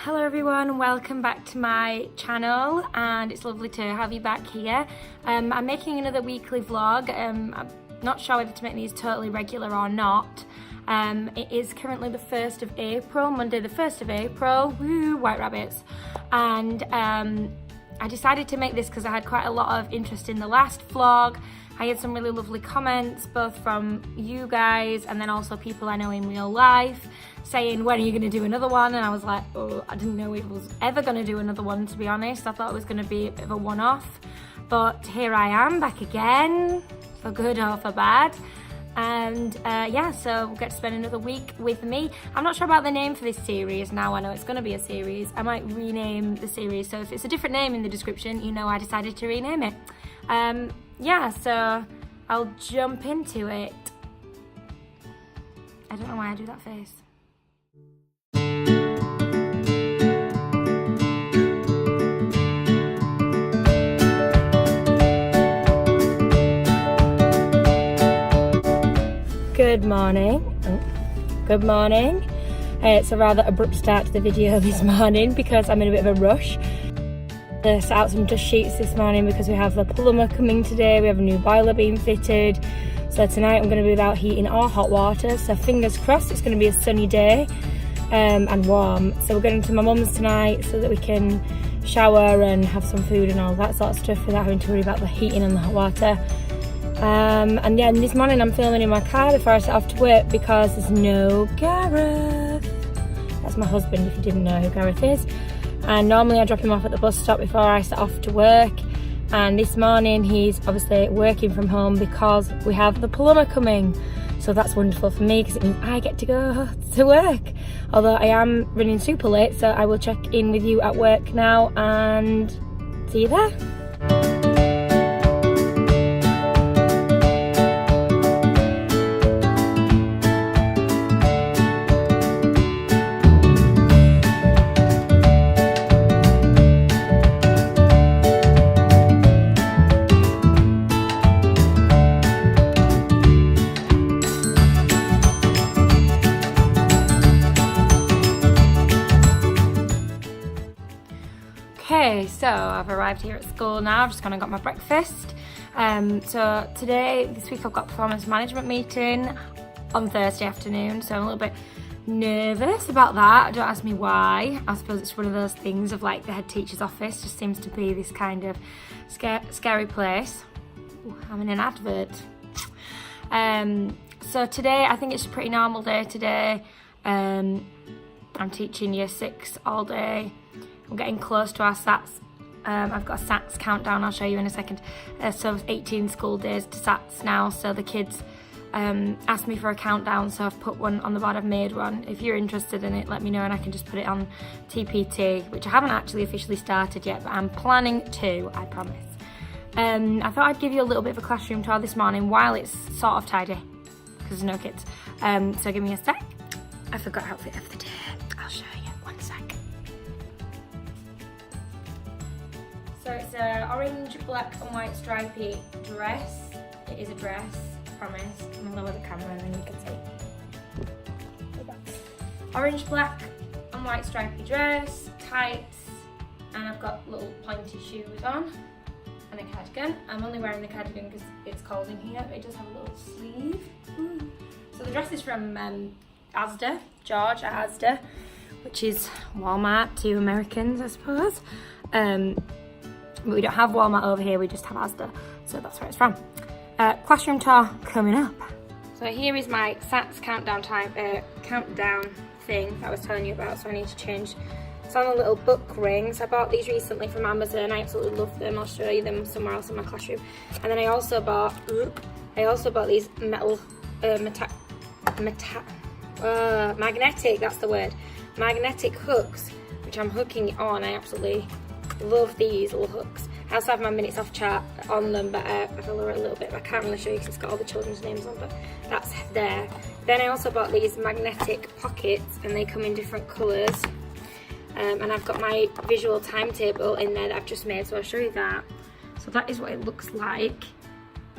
Hello everyone, welcome back to my channel, and it's lovely to have you back here. I'm making another weekly vlog. I'm not sure whether to make these totally regular or not. It is currently the 1st of April, Monday the 1st of April, woo, white rabbits. And I decided to make this because I had quite a lot of interest in the last vlog. I had some really lovely comments, both from you guys and then also people I know in real life, saying, when are you going to do another one? And I was like, oh, I didn't know it was ever going to do another one, to be honest. I thought it was going to be a bit of a one-off. But here I am, back again, for good or for bad. And yeah, so we'll get to spend another week with me. I'm not sure about the name for this series now. I know it's going to be a series. I might rename the series, so if it's a different name in the description, you know I decided to rename it. Yeah, so I'll jump into it. I don't know why I do that face. Good morning. Good morning. It's a rather abrupt start to the video this morning because I'm in a bit of a rush. I set out some dust sheets this morning because we have a plumber coming today. We have a new boiler being fitted. So tonight I'm going to be without heating or hot water. So fingers crossed it's going to be a sunny day and warm. So we're going to my mum's tonight so that we can shower and have some food and all that sort of stuff without having to worry about the heating and the hot water. And yeah, this morning I'm filming in my car before I set off to work because there's no Gareth. That's my husband, if you didn't know who Gareth is. And normally I drop him off at the bus stop before I set off to work. And this morning he's obviously working from home because we have the plumber coming. So that's wonderful for me because it means I get to go to work. Although I am running super late, so I will check in with you at work now and see you there. Okay, so I've arrived here at school now. I've just gone and got my breakfast. So this week I've got a performance management meeting on Thursday afternoon, so I'm a little bit nervous about that. Don't ask me why. I suppose it's one of those things of like the head teacher's office just seems to be this kind of scary place. Ooh, I'm in an advert. So today I think it's a pretty normal day today. I'm teaching year 6 all day. I'm getting close to our SATs. I've got a SATs countdown, I'll show you in a second. So 18 school days to SATs now, so the kids asked me for a countdown, so I've put one on the board. I've made one. If you're interested in it, let me know and I can just put it on TPT, which I haven't actually officially started yet, but I'm planning to, I promise. I thought I'd give you a little bit of a classroom tour this morning while it's sort of tidy, because there's no kids. So give me a sec. I forgot outfit of the day. I'll show you, one sec. So it's an orange, black and white stripy dress. It is a dress, I promise. I'm gonna lower the camera and then you can see. Orange, black and white stripy dress, tights, and I've got little pointy shoes on and a cardigan. I'm only wearing the cardigan because it's cold in here, but it does have a little sleeve. Ooh. So the dress is from Asda, George at Asda, which is Walmart to Americans, I suppose. But we don't have Walmart over here, we just have Asda, so that's where it's from. Classroom tour coming up. So here is my SATs countdown thing that I was telling you about, so I need to change. It's on a little book ring, so I bought these recently from Amazon. I absolutely love them. I'll show you them somewhere else in my classroom. And then I also bought these magnetic, that's the word, magnetic hooks, which I'm hooking on. I absolutely love these little hooks. I also have my minutes off chart on them, but I've lowered it a little bit. I can't really show you because it's got all the children's names on, but that's there. Then I also bought these magnetic pockets, and they come in different colours. And I've got my visual timetable in there that I've just made, so I'll show you that. So that is what it looks like.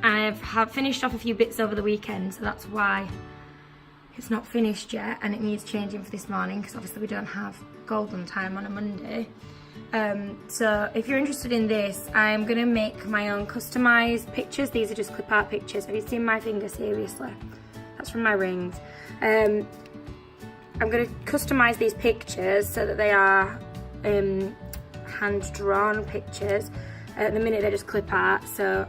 I've finished off a few bits over the weekend, so that's why it's not finished yet and it needs changing for this morning because obviously we don't have golden time on a Monday. So if you're interested in this, I'm going to make my own customised pictures. These are just clip art pictures. Have you seen my finger? Seriously? That's from my rings. I'm going to customise these pictures so that they are hand-drawn pictures. At the minute they're just clip art, so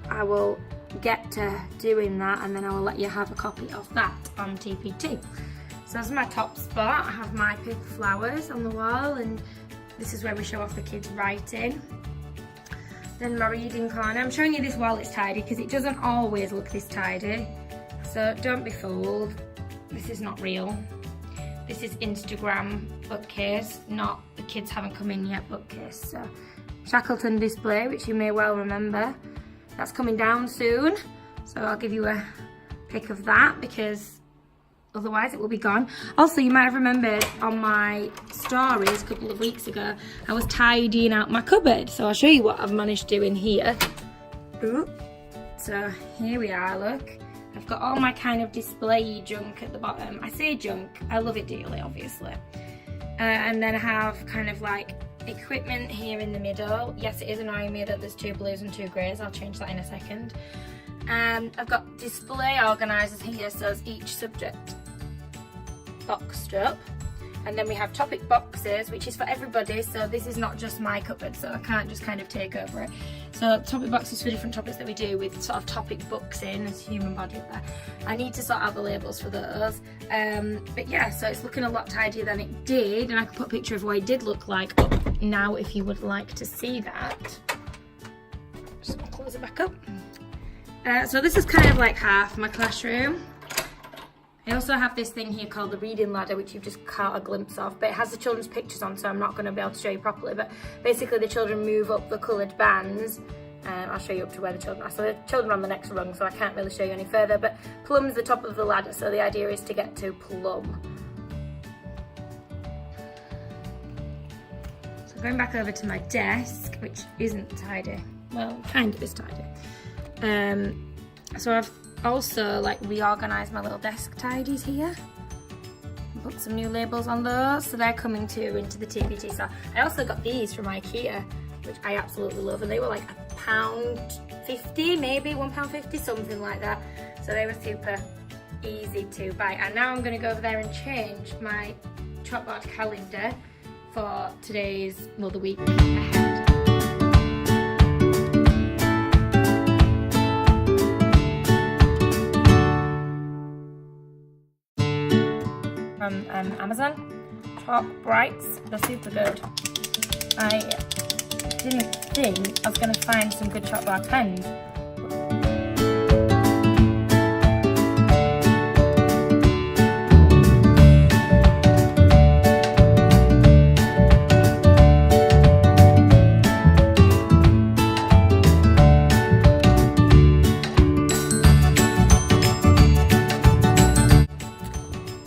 I will get to doing that and then I will let you have a copy of that on TPT. So that's my top spot. I have my paper flowers on the wall, and this is where we show off the kids' writing. Then my reading corner. I'm showing you this while it's tidy because it doesn't always look this tidy. So don't be fooled. This is not real. This is Instagram bookcase, not the kids haven't come in yet bookcase. So Shackleton display, which you may well remember. That's coming down soon. So I'll give you a pic of that because otherwise it will be gone. Also, you might have remembered on my stories a couple of weeks ago, I was tidying out my cupboard. So I'll show you what I've managed to do in here. Ooh. So here we are, look. I've got all my kind of display junk at the bottom. I say junk, I love it dearly, obviously. And then I have kind of like equipment here in the middle. Yes, it is annoying me that there's 2 blues and 2 greys. I'll change that in a second. I've got display organisers here, so it's each subject boxed up. And then we have topic boxes, which is for everybody, so this is not just my cupboard, so I can't just kind of take over it. So topic boxes for different topics that we do with sort of topic books in as human body up there. I need to sort out the labels for those. But yeah, so it's looking a lot tidier than it did, and I can put a picture of what it did look like up now if you would like to see that. Just gonna close it back up. So this is kind of like half my classroom. I also have this thing here called the reading ladder, which you've just caught a glimpse of, but it has the children's pictures on, so I'm not going to be able to show you properly. But basically the children move up the coloured bands. I'll show you up to where the children are. So the children are on the next rung, so I can't really show you any further, but Plum's the top of the ladder, so the idea is to get to Plum. So going back over to my desk, which isn't tidy. Well, kind of is tidy. So I've also like reorganised my little desk tidies here and put some new labels on those, so they're coming too into the TPT. So I also got these from IKEA, which I absolutely love, and they were like £1.50, maybe £1.50, something like that. So they were super easy to buy. And now I'm going to go over there and change my Chalkboard calendar for today's, well, the week ahead. From Amazon, Chalk Brights, they're super good. I didn't think I was going to find some good Chalkboard pens.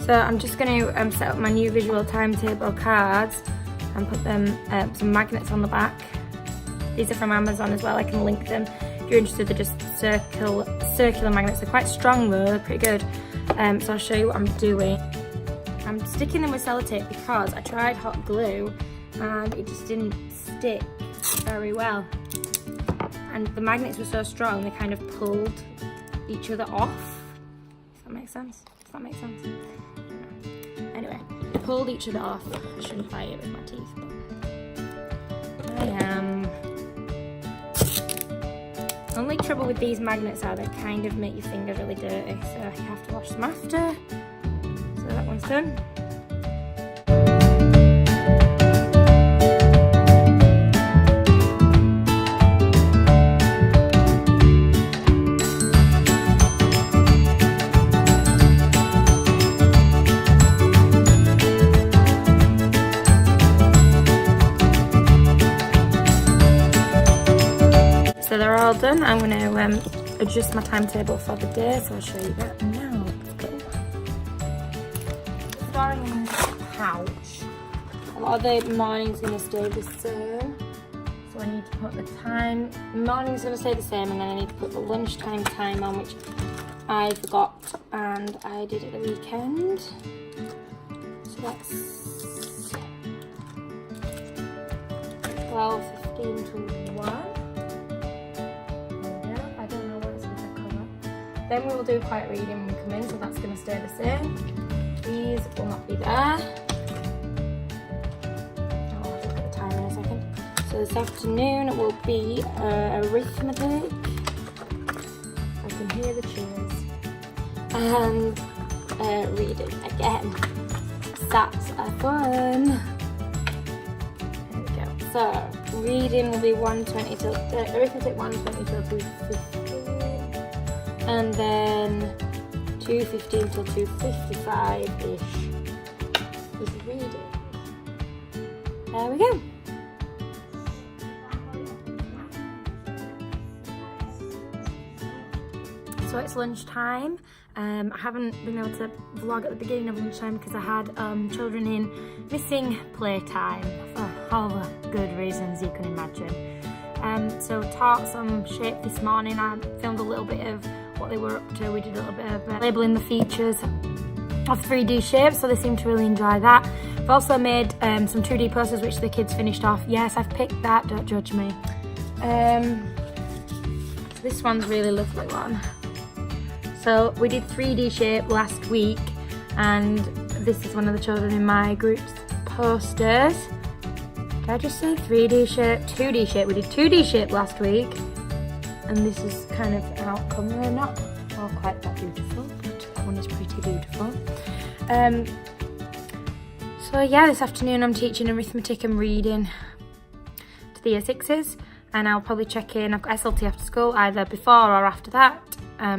So I'm just going to set up my new visual timetable cards and put them some magnets on the back. These are from Amazon as well, I can link them. If you're interested, they're just circular magnets. They're quite strong though, they're pretty good. So I'll show you what I'm doing. I'm sticking them with sellotape because I tried hot glue and it just didn't stick very well. And the magnets were so strong, they kind of pulled each other off. Does that make sense? Does that make sense? Anyway, they pulled each other off. I shouldn't bite it with my teeth, but I am. Only trouble with these magnets are they kind of make your fingers really dirty, so you have to wash them after. So that one's done. So they're all done. I'm going to adjust my timetable for the day, so I'll show you that now. Let's go. Starting in the pouch. A lot of the morning's going to stay the same. So I need to put the time. The morning's going to stay the same, and then I need to put the lunchtime time on, which I forgot and I did it the weekend. So that's 12:15 to 1. I don't know what it's going to cover. Then we will do quiet reading when we come in, so that's going to stay the same. These will not be there. I'll look at the time in a second. So this afternoon will be arithmetic. I can hear the cheers. And reading again. That's fun. There we go. So reading will be 1:20 till arithmetic 1:20 till 2:15, and then 2:15 till 2:55-ish is reading. There we go. So it's lunchtime. I haven't been able to vlog at the beginning of lunchtime because I had children in missing playtime for all the good reasons you can imagine. So taught some shape this morning. I filmed a little bit of what they were up to. We did a little bit of labelling the features of 3D shapes, so they seem to really enjoy that. I've also made some 2D posters which the kids finished off. Yes, I've picked that, don't judge me. This one's a really lovely one. So we did 3D shape last week, and this is one of the children in my group's posters. Did I just say 3D shape? 2D shape. We did 2D shape last week, and this is kind of an outcome. They're not all quite that beautiful, but that one is pretty beautiful. So yeah, this afternoon I'm teaching arithmetic and reading to the year 6s, and I'll probably check in. I've got SLT after school, either before or after that.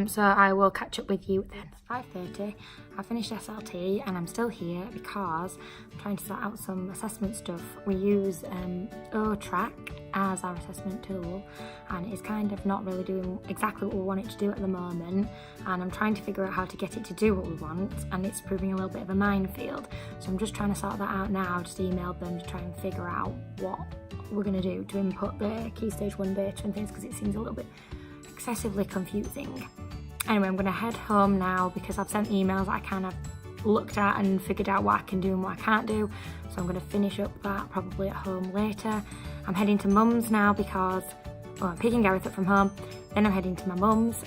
So I will catch up with you then. 5:30, I finished SLT and I'm still here because I'm trying to sort out some assessment stuff. We use O-Track as our assessment tool, and it's kind of not really doing exactly what we want it to do at the moment, and I'm trying to figure out how to get it to do what we want, and it's proving a little bit of a minefield. So I'm just trying to sort that out now. Just emailed them to try and figure out what we're going to do to input the Key Stage 1 data and things, because it seems a little bit excessively confusing. Anyway, I'm going to head home now because I've sent emails that I kind of looked at and figured out what I can do and what I can't do. So I'm going to finish up that probably at home later. I'm heading to mum's now because, well, I'm picking Gareth up from home. Then I'm heading to my mum's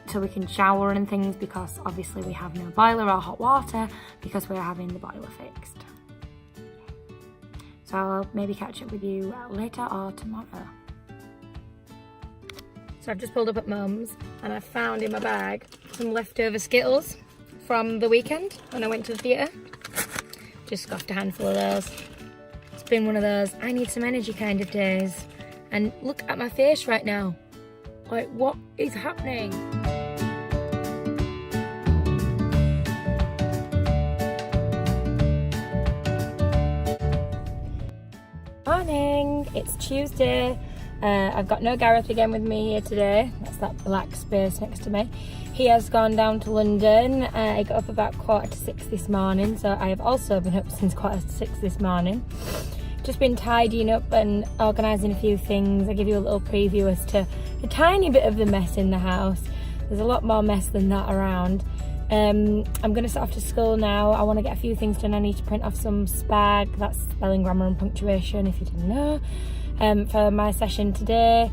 so we can shower and things, because obviously we have no boiler or hot water because we're having the boiler fixed. So I'll maybe catch up with you later or tomorrow. So I've just pulled up at mum's and I found in my bag some leftover Skittles from the weekend when I went to the theatre. Just scoffed a handful of those. It's been one of those I need some energy kind of days. And look at my face right now. Like, what is happening? Morning, it's Tuesday. I've got no Gareth again with me here today. That's that black space next to me. He has gone down to London. I got up about 5:45 this morning, so I have also been up since 5:45 this morning. Just been tidying up and organising a few things. I'll give you a little preview as to a tiny bit of the mess in the house. There's a lot more mess than that around. I'm going to set off to school now. I want to get a few things done. I need to print off some SPAG, that's spelling, grammar and punctuation, if you didn't know, for my session today.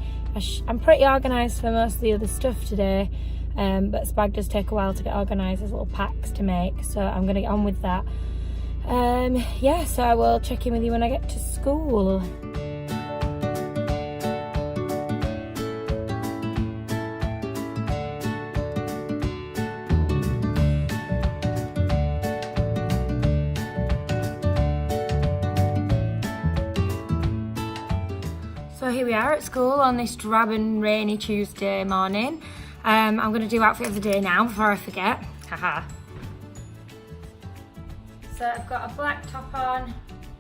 I'm pretty organised for most of the other stuff today, but SPAG does take a while to get organised. There's little packs to make, so I'm going to get on with that. Yeah, so I will check in with you when I get to school. So here we are at school on this drab and rainy Tuesday morning. I'm going to do outfit of the day now before I forget. Haha. So I've got a black top on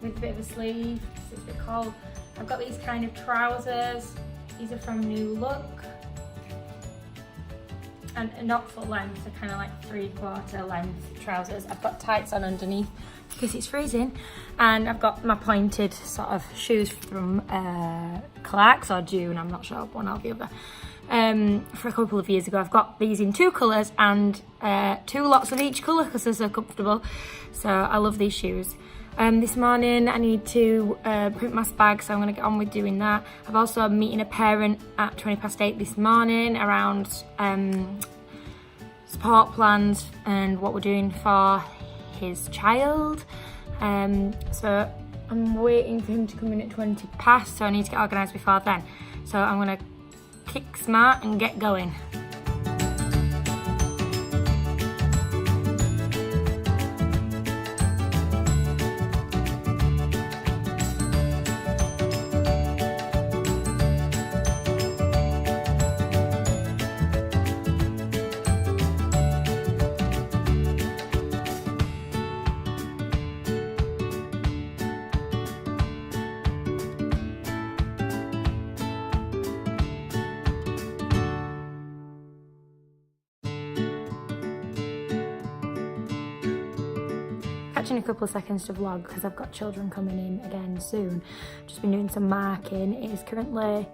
with a bit of a sleeve because it's a bit cold. I've got these kind of trousers. These are from New Look. And not full length, they're kind of like 3/4 length trousers. I've got tights on underneath because it's freezing. And I've got my pointed sort of shoes from Clark's or June, I'm not sure, one or the other. for a couple of years ago. I've got these in 2 colours and 2 lots of each colour because they're so comfortable. So I love these shoes. This morning I need to print my spag, so I'm going to get on with doing that. I've also meeting a parent at 8:20 this morning around support plans and what we're doing for his child. So I'm waiting for him to come in at 20 past, so I need to get organised before then. So I'm going to kick smart and get going. In a couple of seconds to vlog because I've got children coming in again soon. Just been doing some marking. It is currently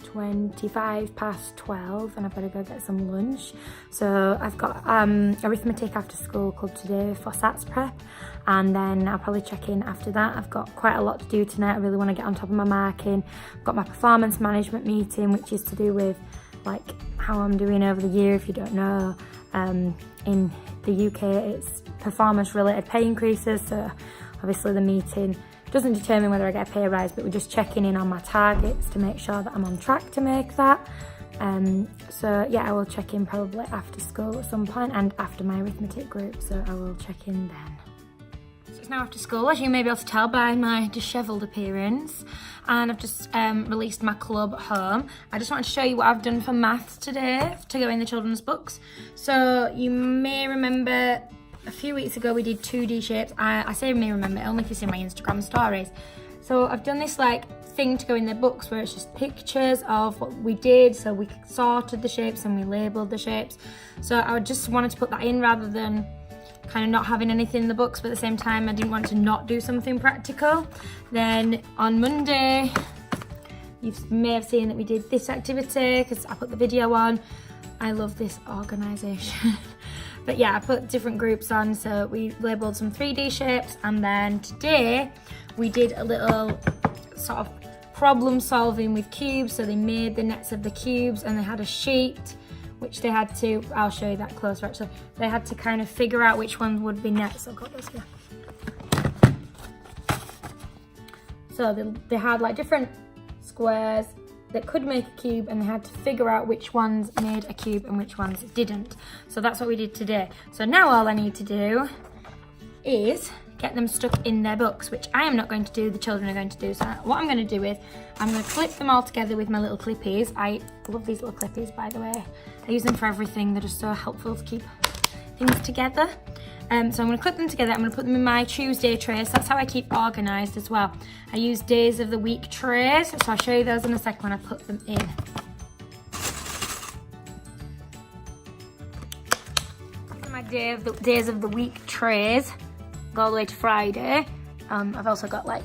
25 past 12 and I've got to go get some lunch. So I've got arithmetic after school club today for SATs prep, and then I'll probably check in after that. I've got quite a lot to do tonight. I really want to get on top of my marking. I've got my performance management meeting, which is to do with like how I'm doing over the year. If you don't know, in the UK it's performance related pay increases, so obviously the meeting doesn't determine whether I get a pay rise, but we're just checking in on my targets to make sure that I'm on track to make that. So yeah, I will check in probably after school at some point and after my arithmetic group, so I will check in then. So it's now after school, as you may be able to tell by my dishevelled appearance, and I've just released my club home. I just wanted to show you what I've done for maths today to go in the children's books. So you may remember a few weeks ago we did 2D shapes. I say may remember, only if you see my Instagram stories. So I've done this like thing to go in their books where it's just pictures of what we did. So we sorted the shapes and we labelled the shapes. So I just wanted to put that in rather than kind of not having anything in the books, but at the same time I didn't want to not do something practical. Then on Monday, you may have seen that we did this activity because I put the video on. I love this organisation. But yeah, I put different groups on, so we labelled some 3D shapes, and then today we did a little sort of problem solving with cubes. So they made the nets of the cubes and they had a sheet which they had to, I'll show you that closer actually, they had to kind of figure out which one would be nets. I've got this here. So they had like different squares that could make a cube, and they had to figure out which ones made a cube and which ones didn't. So that's what we did today. So now all I need to do is get them stuck in their books, which I am not going to do, the children are going to do. So what I'm going to do is I'm going to clip them all together with my little clippies. I love these little clippies, by the way. I use them for everything. They're just so helpful to keep things together. So I'm going to clip them together. I'm going to put them in my Tuesday trays. That's how I keep organised as well. I use days of the week trays, so I'll show you those in a second when I put them in. These are my days of the week trays. Go all the way to Friday. I've also got like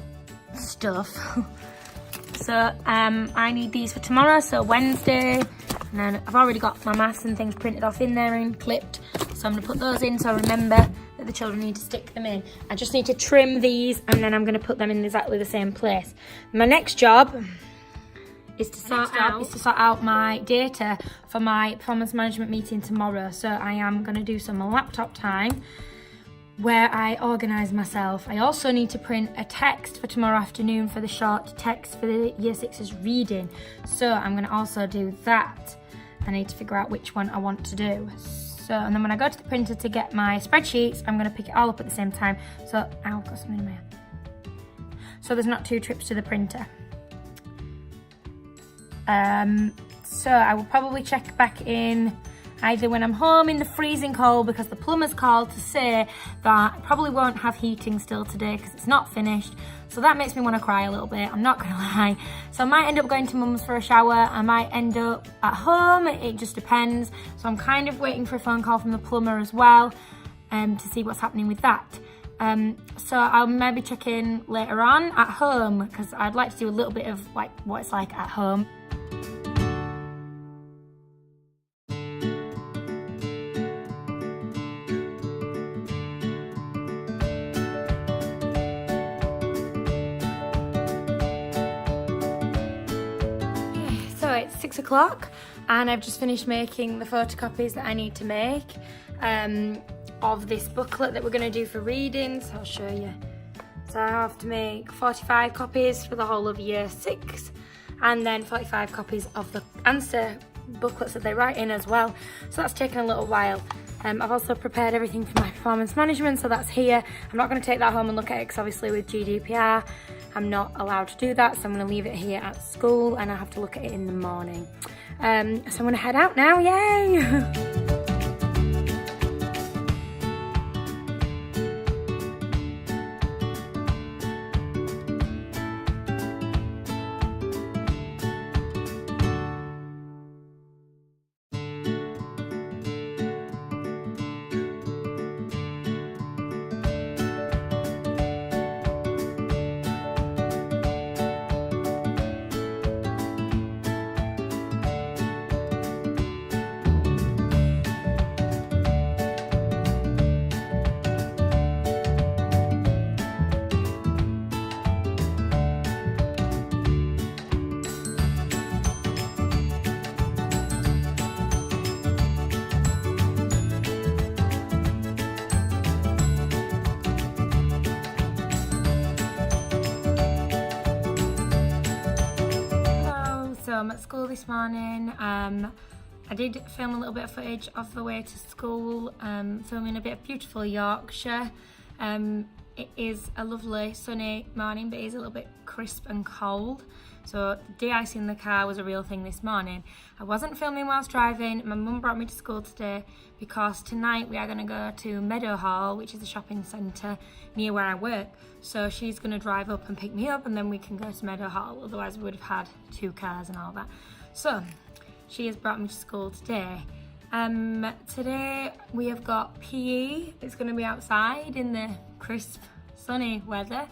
stuff. So I need these for tomorrow, so Wednesday. And then I've already got my maths and things printed off in there and clipped. So I'm going to put those in so I remember that the children need to stick them in. I just need to trim these and then I'm going to put them in exactly the same place. My next job is to sort out my data for my performance management meeting tomorrow. So I am going to do some laptop time where I organise myself. I also need to print a text for tomorrow afternoon for the short text for the Year 6's reading. So I'm going to also do that. I need to figure out which one I want to do. So, and then when I go to the printer to get my spreadsheets, I'm going to pick it all up at the same time. So, I've got something in my hand. So there's not 2 trips to the printer. So I will probably check back in either when I'm home in the freezing cold, because the plumber's called to say that I probably won't have heating still today because it's not finished. So that makes me want to cry a little bit, I'm not going to lie. So I might end up going to mum's for a shower, I might end up at home, it just depends. So I'm kind of waiting for a phone call from the plumber as well to see what's happening with that. So I'll maybe check in later on at home because I'd like to do a little bit of like what it's like at home. 6 o'clock and I've just finished making the photocopies that I need to make of this booklet that we're going to do for reading, so I'll show you. So I have to make 45 copies for the whole of year 6 and then 45 copies of the answer booklets that they write in as well, so that's taken a little while. I've also prepared everything for my performance management, so that's here. I'm not going to take that home and look at it because obviously with GDPR I'm not allowed to do that, so I'm going to leave it here at school and I have to look at it in the morning. So I'm going to head out now, yay! So I'm at school this morning. I did film a little bit of footage of the way to school, filming a bit of beautiful Yorkshire. It is a lovely sunny morning, but it is a little bit crisp and cold. So the de-icing the car was a real thing this morning. I wasn't filming whilst driving. My mum brought me to school today because tonight we are going to go to Meadowhall, which is a shopping centre near where I work. So she's going to drive up and pick me up and then we can go to Meadowhall. Otherwise we would have had 2 cars and all that. So she has brought me to school today. Today we have got PE. It's going to be outside in the crisp sunny weather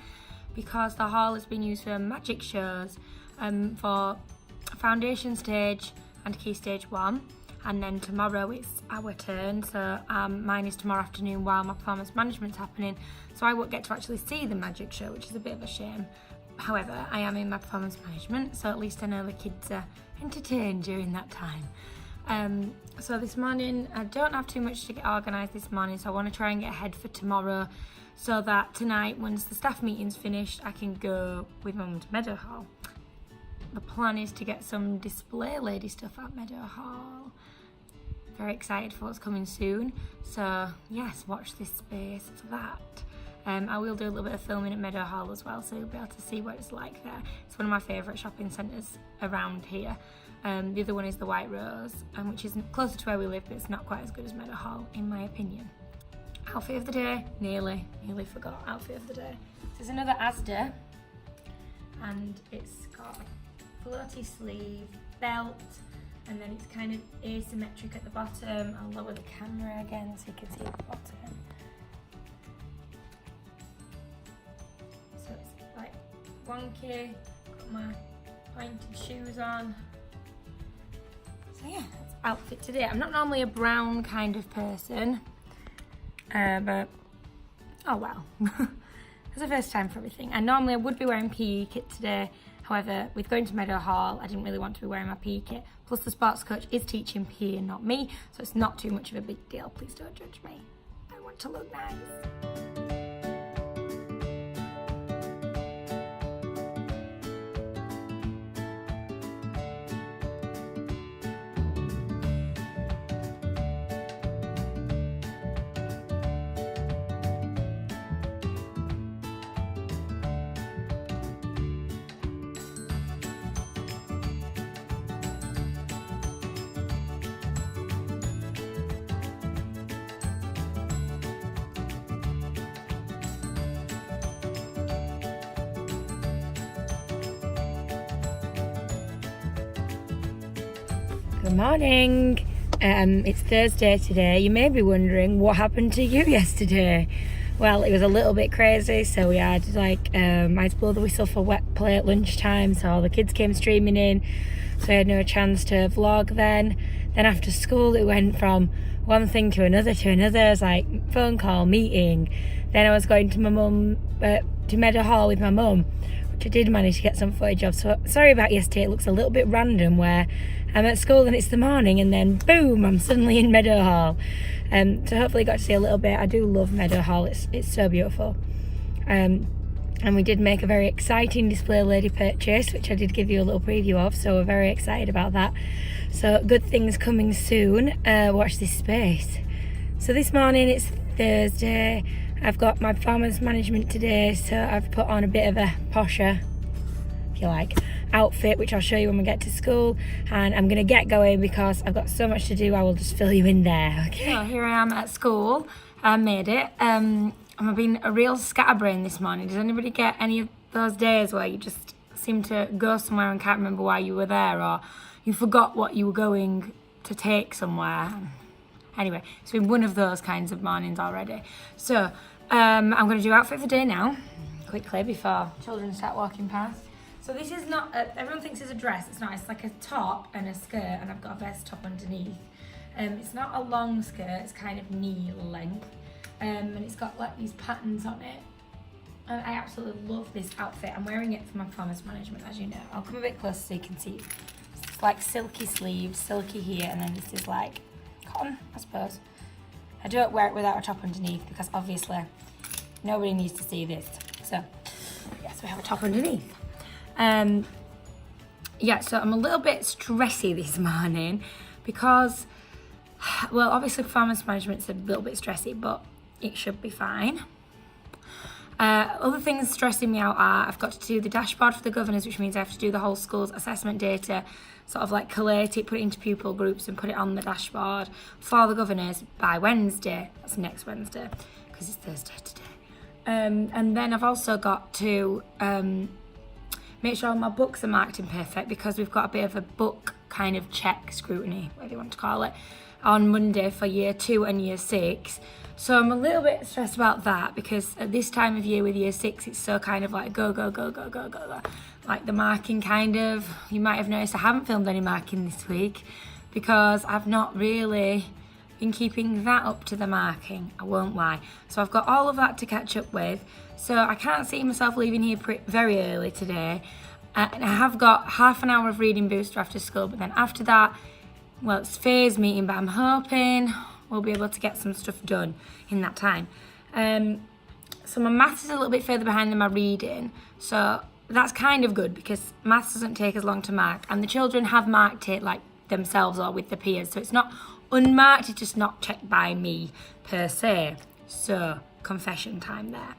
because the hall has been used for magic shows for foundation stage and key stage 1, and then tomorrow it's our turn, so mine is tomorrow afternoon while my performance management's happening, so I won't get to actually see the magic show, which is a bit of a shame. However, I am in my performance management, so at least I know the kids are entertained during that time. So this morning I don't have too much to get organised this morning, so I want to try and get ahead for tomorrow so that tonight, once the staff meeting's finished, I can go with Mum to Meadowhall. The plan is to get some display lady stuff at Meadowhall. Very excited for what's coming soon, so yes, watch this space for that. I will do a little bit of filming at Meadowhall as well, so you'll be able to see what it's like there. It's one of my favourite shopping centres around here. The other one is the White Rose, which is closer to where we live, but it's not quite as good as Meadowhall in my opinion. Outfit of the day, nearly forgot outfit of the day. This is another Asda, and it's got a floaty sleeve, belt, and then it's kind of asymmetric at the bottom. I'll lower the camera again so you can see the bottom. So it's like wonky, got my pointed shoes on. So yeah, that's outfit today. I'm not normally a brown kind of person. But oh well, it's the first time for everything. And normally I would be wearing PE kit today. However, with going to Meadowhall, I didn't really want to be wearing my PE kit. Plus the sports coach is teaching PE and not me, so it's not too much of a big deal. Please don't judge me. I want to look nice. Good morning. It's Thursday today. You may be wondering what happened to you yesterday. Well, it was a little bit crazy, so we had I had to blow the whistle for wet play at lunchtime, so all the kids came streaming in, so I had no chance to vlog then. Then after school it went from one thing to another. It was like phone call, meeting. Then I was going to my mum, to Meadowhall with my mum, which I did manage to get some footage of. So sorry about yesterday, it looks a little bit random where I'm at school and it's the morning and then boom, I'm suddenly in Meadowhall. So hopefully you got to see a little bit. I do love Meadowhall, it's so beautiful. And we did make a very exciting display lady purchase, which I did give you a little preview of, so we're very excited about that. So good things coming soon. Watch this space. So this morning it's Thursday. I've got my farmer's management today, so I've put on a bit of a posher, if you like, outfit, which I'll show you when we get to school. And I'm going to get going because I've got so much to do. I will just fill you in there, okay? So here I am at school. I made it. I've been a real scatterbrain this morning. Does anybody get any of those days where you just seem to go somewhere and can't remember why you were there, or you forgot what you were going to take somewhere? Anyway, it's been one of those kinds of mornings already. So I'm going to do outfit for day now, quickly, before children start walking past. So this is not, everyone thinks it's a dress. It's not. It's like a top and a skirt, and I've got a vest top underneath. It's not a long skirt. It's kind of knee length. And it's got like these patterns on it. And I absolutely love this outfit. I'm wearing it for my farmer's management, as you know. I'll come a bit closer so you can see. It's like silky sleeves, silky here, and then this is like cotton, I suppose. I don't wear it without a top underneath because obviously nobody needs to see this. So yes, we have a top underneath. Yeah, so I'm a little bit stressy this morning because, well, obviously farmer's management's a little bit stressy, but it should be fine. Other things stressing me out are I've got to do the dashboard for the governors, which means I have to do the whole school's assessment data, sort of like collate it, put it into pupil groups and put it on the dashboard for the governors by Wednesday. That's next Wednesday because it's Thursday today. And then I've also got to make sure all my books are marked in perfect because we've got a bit of a book kind of check scrutiny, whatever you want to call it, on Monday for year 2 and year 6. So I'm a little bit stressed about that because at this time of year with year 6, it's so kind of like go, go, go, go, go, go, go. Like the marking kind of, you might have noticed I haven't filmed any marking this week because I've not really been keeping that up to the marking, I won't lie. So I've got all of that to catch up with. So I can't see myself leaving here very early today. And I have got half an hour of reading booster after school, but then after that, well, it's phase meeting, but I'm hoping we'll be able to get some stuff done in that time. So my maths is a little bit further behind than my reading, so that's kind of good because maths doesn't take as long to mark, and the children have marked it like themselves or with the peers, so it's not unmarked, it's just not checked by me per se. So confession time there,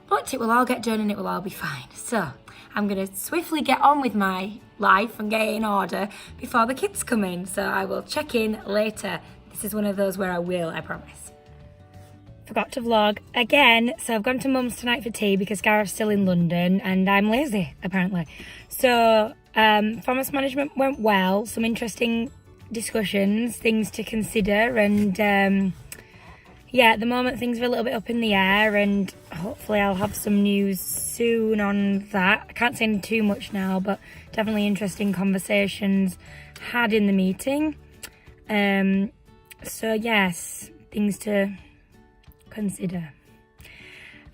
but it will all get done and it will all be fine. So I'm going to swiftly get on with my life and get it in order before the kids come in, so I will check in later. This is one of those where I promise. Forgot to vlog again, so I've gone to mum's tonight for tea because Gareth's still in London and I'm lazy, apparently. So, farmers management went well, some interesting discussions, things to consider, and yeah, at the moment things are a little bit up in the air and hopefully I'll have some news soon on that. I can't say too much now, but definitely interesting conversations had in the meeting. So yes, things to consider.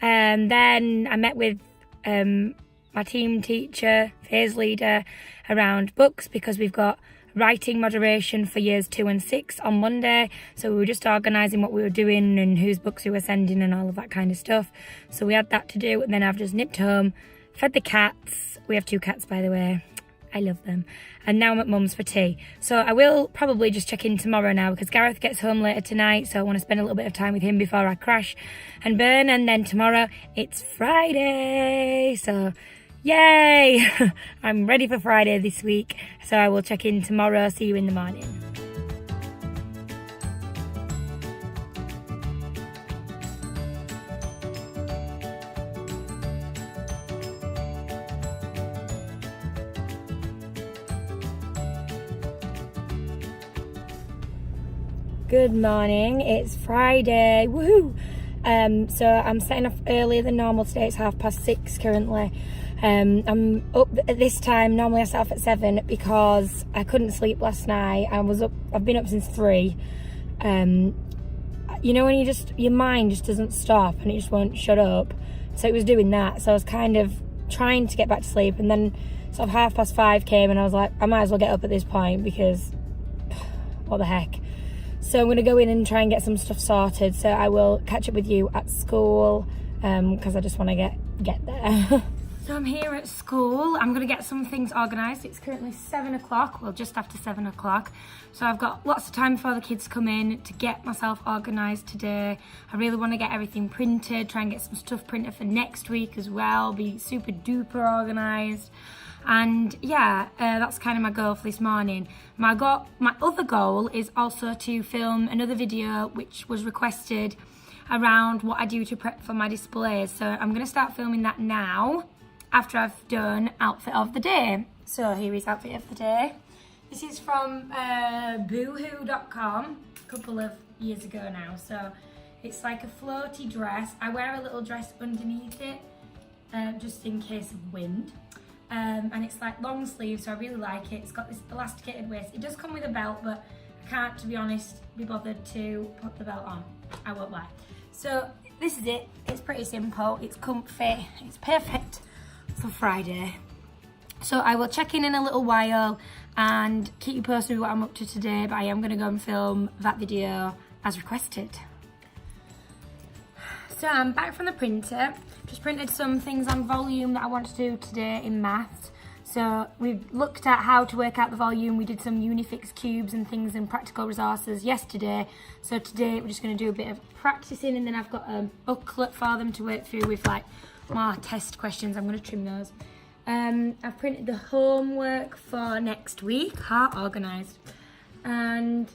And then I met with my team teacher, phase leader, around books because we've got writing moderation for years 2 and 6 on Monday. So we were just organising what we were doing and whose books we were sending and all of that kind of stuff. So we had that to do, and then I've just nipped home, fed the cats. We have 2 cats, by the way. I love them. And now I'm at mum's for tea. So I will probably just check in tomorrow now because Gareth gets home later tonight, so I want to spend a little bit of time with him before I crash and burn. And then tomorrow it's Friday, so yay! I'm ready for Friday this week, so I will check in tomorrow. See you in the morning. Good morning, it's Friday, woohoo! So I'm setting off earlier than normal today. It's 6:30 currently. I'm up at this time. Normally I set off at 7 because I couldn't sleep last night. I've been up since 3. You know when your mind just doesn't stop and it just won't shut up. So it was doing that. So I was kind of trying to get back to sleep, and then sort of 5:30 came, and I was like, I might as well get up at this point because what the heck. So I'm going to go in and try and get some stuff sorted. So I will catch up with you at school because I just want to get there. So I'm here at school. I'm going to get some things organised. It's currently 7 o'clock, well, just after 7 o'clock. So I've got lots of time before the kids come in to get myself organised today. I really want to get everything printed, try and get some stuff printed for next week as well, be super duper organised. And yeah, that's kind of my goal for this morning. My other goal is also to film another video which was requested around what I do to prep for my displays. So I'm going to start filming that now, after I've done outfit of the day. So here is outfit of the day. This is from boohoo.com a couple of years ago now. So it's like a floaty dress. I wear a little dress underneath it just in case of wind. And it's like long sleeves, so I really like it. It's got this elasticated waist. It does come with a belt, but I can't, to be honest, be bothered to put the belt on. I won't lie. So this is it. It's pretty simple. It's comfy. It's perfect for Friday. So I will check in a little while and keep you posted with what I'm up to today, but I am going to go and film that video as requested. So I'm back from the printer. Just printed some things on volume that I want to do today in maths. So we've looked at how to work out the volume. We did some Unifix cubes and things in practical resources yesterday. So today we're just going to do a bit of practicing, and then I've got a booklet for them to work through with like more test questions. I'm going to trim those. I've printed the homework for next week, how organised. And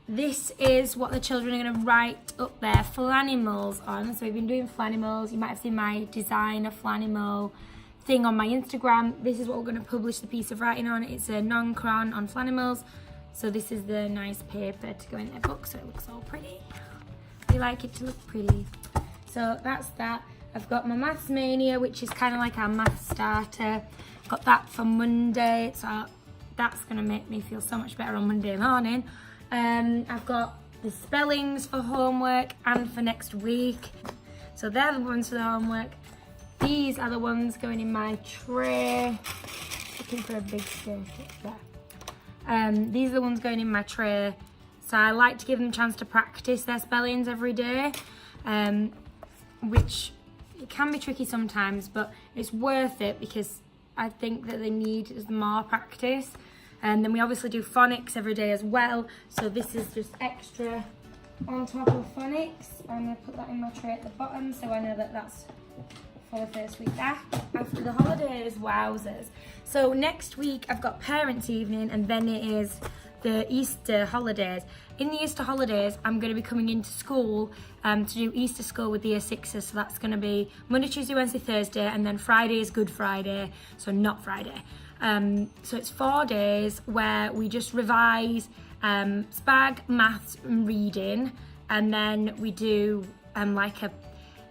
this is what the children are going to write up their Flanimals on. So we've been doing Flanimals. You might have seen my design of Flanimal thing on my Instagram. This is what we're going to publish the piece of writing on. It's a non-crayon on Flanimals. So this is the nice paper to go in their book, so it looks all pretty. We like it to look pretty. So that's that. I've got my Maths Mania, which is kind of like our math starter. Got that for Monday, so that's going to make me feel so much better on Monday morning. I've got the spellings for homework and for next week. So they're the ones for the homework. These are the ones going in my tray. Looking for a big stick there. These are the ones going in my tray. So I like to give them a chance to practice their spellings every day, which it can be tricky sometimes, but it's worth it because I think that they need more practice. And then we obviously do phonics every day as well. So this is just extra on top of phonics. I'm going to put that in my tray at the bottom so I know that that's for the first week back after the holidays. Wowzers. So next week I've got parents' evening, and then it is the Easter holidays. In the Easter holidays, I'm going to be coming into school to do Easter school with the Year 6s. So that's going to be Monday, Tuesday, Wednesday, Thursday, and then Friday is Good Friday, so not Friday. So it's 4 days where we just revise SPAG, maths and reading, and then we do like a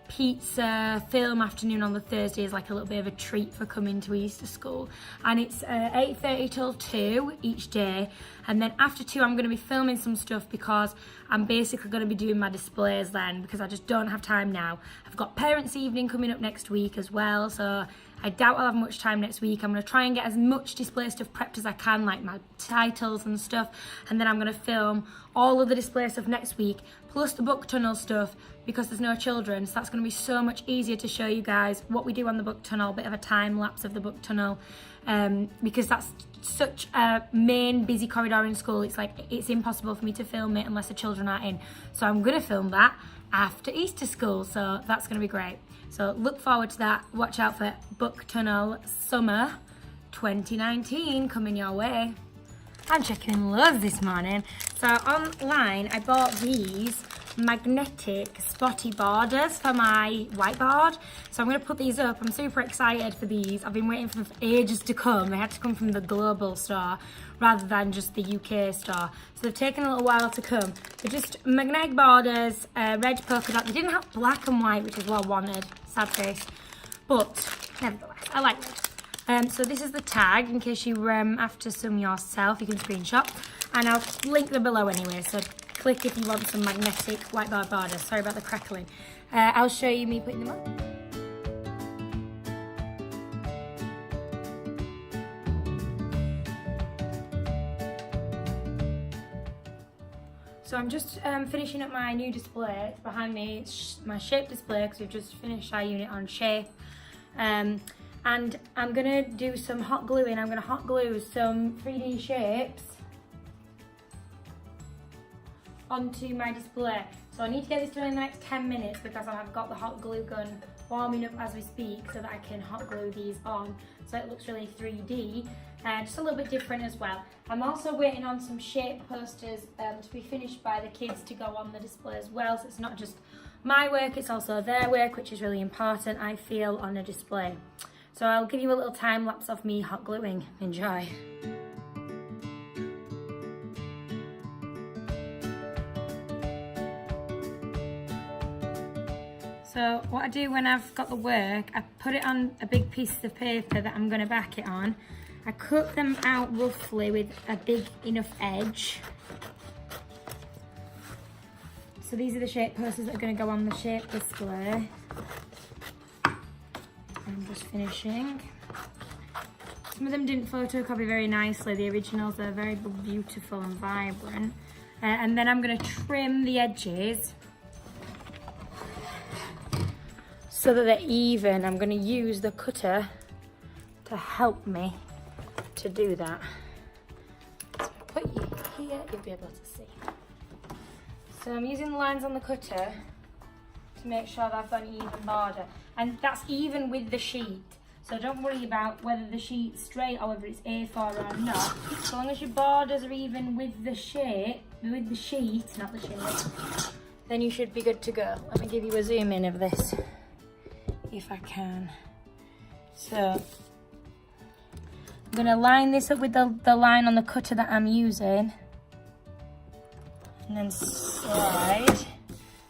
pizza film afternoon on the Thursday is like a little bit of a treat for coming to Easter school. And it's 8:30 till 2 each day, and then after 2 I'm going to be filming some stuff because I'm basically going to be doing my displays then, because I just don't have time now. I've got parents' evening coming up next week as well, so I doubt I'll have much time next week. I'm going to try and get as much display stuff prepped as I can, like my titles and stuff, and then I'm going to film all of the display stuff next week, plus the book tunnel stuff, because there's no children, so that's going to be so much easier to show you guys what we do on the book tunnel, a bit of a time lapse of the book tunnel, because that's such a main busy corridor in school. It's like, it's impossible for me to film it unless the children are in. So I'm going to film that after Easter school, so that's going to be great. So look forward to that. Watch out for Book Tunnel Summer 2019 coming your way. I'm checking in loads this morning. So online I bought these magnetic spotty borders for my whiteboard. So I'm going to put these up. I'm super excited for these. I've been waiting for them for ages to come. They had to come from the global store rather than just the UK store. So they've taken a little while to come. They're just magnetic borders, red polka dot. They didn't have black and white, which is what I wanted. Sad face. But nevertheless, I like those. So this is the tag in case you after some yourself, you can screenshot. And I'll link them below anyway, so click if you want some magnetic whiteboard borders. Sorry about the crackling. I'll show you me putting them on. So I'm just finishing up my new display. It's behind me, it's my shape display, because we've just finished our unit on shape. And I'm gonna do some hot gluing. I'm gonna hot glue some 3D shapes onto my display. So I need to get this done in the next 10 minutes because I've got the hot glue gun warming up as we speak so that I can hot glue these on so it looks really 3D and just a little bit different as well. I'm also waiting on some shape posters to be finished by the kids to go on the display as well, so it's not just my work, it's also their work, which is really important, I feel, on a display. So I'll give you a little time lapse of me hot gluing. Enjoy. So what I do when I've got the work, I put it on a big piece of paper that I'm going to back it on. I cut them out roughly with a big enough edge. So these are the shape posters that are going to go on the shape display. I'm just finishing. Some of them didn't photocopy very nicely. The originals are very beautiful and vibrant. And then I'm going to trim the edges so that they're even. I'm going to use the cutter to help me to do that. So if I put you here, you'll be able to see. So I'm using the lines on the cutter to make sure that I've got an even border. And that's even with the sheet. So don't worry about whether the sheet's straight or whether it's A4 or not. So long as your borders are even with the shape, with the sheet, not the shape, then you should be good to go. Let me give you a zoom in of this, if I can. So I'm gonna line this up with the line on the cutter that I'm using, and then slide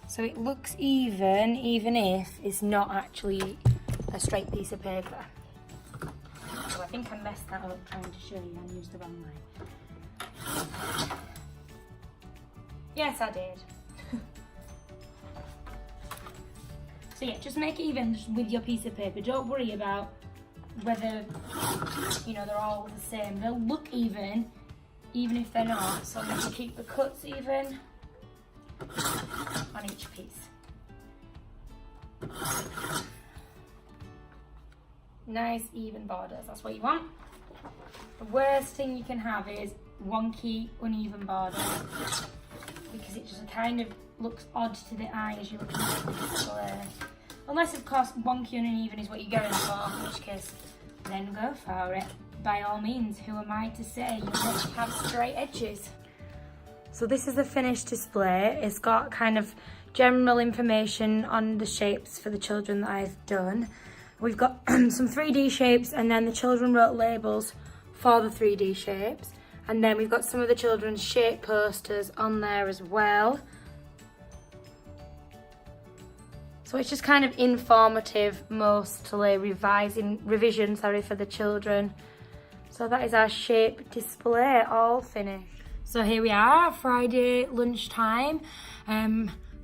so it looks even if it's not actually a straight piece of paper. So I think I messed that up trying to show you I used the wrong line. Yes, I did. So yeah, just make it even with your piece of paper. Don't worry about whether, you know, they're all the same. They'll look even if they're not. So I'm going to keep the cuts even on each piece. Nice even borders, that's what you want. The worst thing you can have is wonky, uneven borders, because it just kind of looks odd to the eye as you look at the display. Unless, of course, wonky and uneven is what you're going for, in which case, then go for it. By all means, who am I to say you must have straight edges? So this is the finished display. It's got kind of general information on the shapes for the children that I've done. We've got some 3D shapes, and then the children wrote labels for the 3D shapes. And then we've got some of the children's shape posters on there as well. So it's just kind of informative, mostly revision for the children. So that is our shape display all finished. So here we are, Friday lunchtime.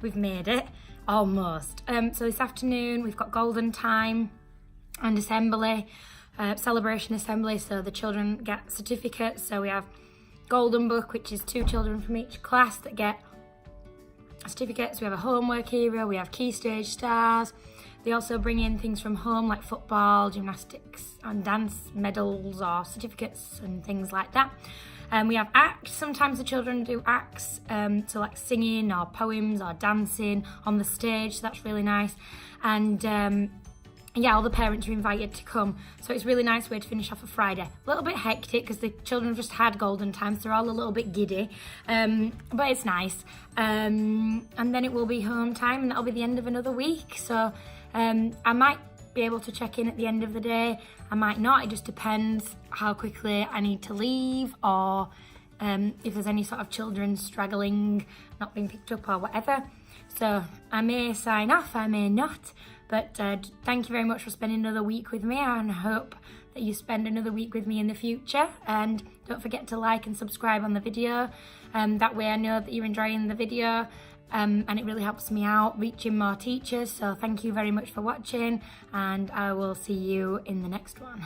We've made it, almost. So this afternoon we've got golden time and assembly, celebration assembly, so the children get certificates. So we have golden book, which is 2 children from each class that get certificates. We have a homework area, we have key stage stars. They also bring in things from home like football, gymnastics and dance medals or certificates and things like that. We have acts. Sometimes the children do acts, so like singing or poems or dancing on the stage, so that's really nice. And yeah, all the parents are invited to come, so it's a really nice way to finish off a Friday. A little bit hectic because the children have just had golden time, so they're all a little bit giddy, but it's nice. And then it will be home time, and that'll be the end of another week. So I might be able to check in at the end of the day, I might not. It just depends how quickly I need to leave, or if there's any sort of children struggling, not being picked up or whatever. So I may sign off, I may not, but thank you very much for spending another week with me, and I hope that you spend another week with me in the future. And don't forget to like and subscribe on the video, that way I know that you're enjoying the video, and it really helps me out reaching more teachers. So thank you very much for watching, and I will see you in the next one.